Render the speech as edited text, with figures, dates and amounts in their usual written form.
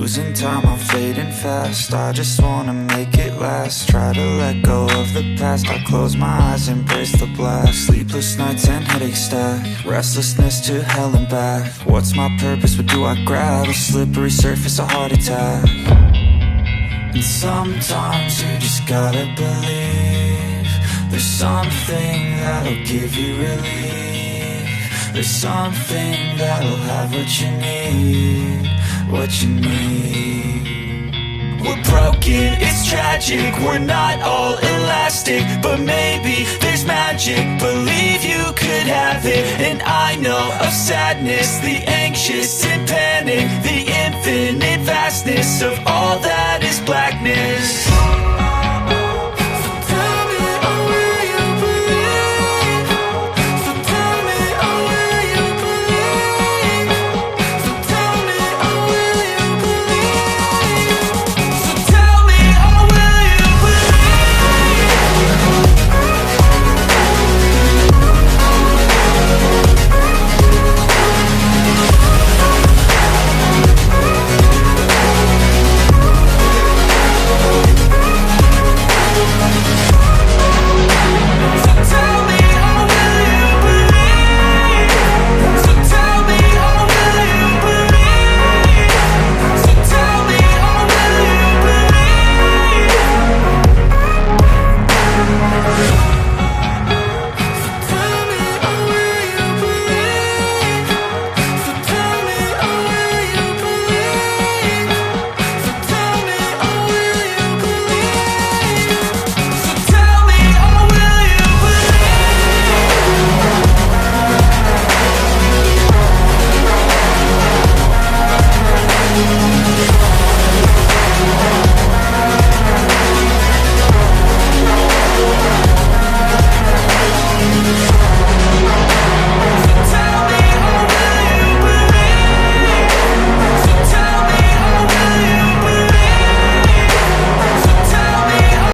Losing time, I'm fading fast. I just wanna make it last. Try to let go of the past. I close my eyes, embrace the blast. Sleepless nights and headache stack. Restlessness to hell and back. What's my purpose, what do I grab? A slippery surface, a heart attack. And sometimes you just gotta believe there's something that'll give you relief. There's something that'll have what you need, what you need. We're broken, it's tragic, we're not all elastic, but maybe there's magic, believe you could have it. And I know of sadness, the anxious and panic, the infinite vastness of all that is blackness.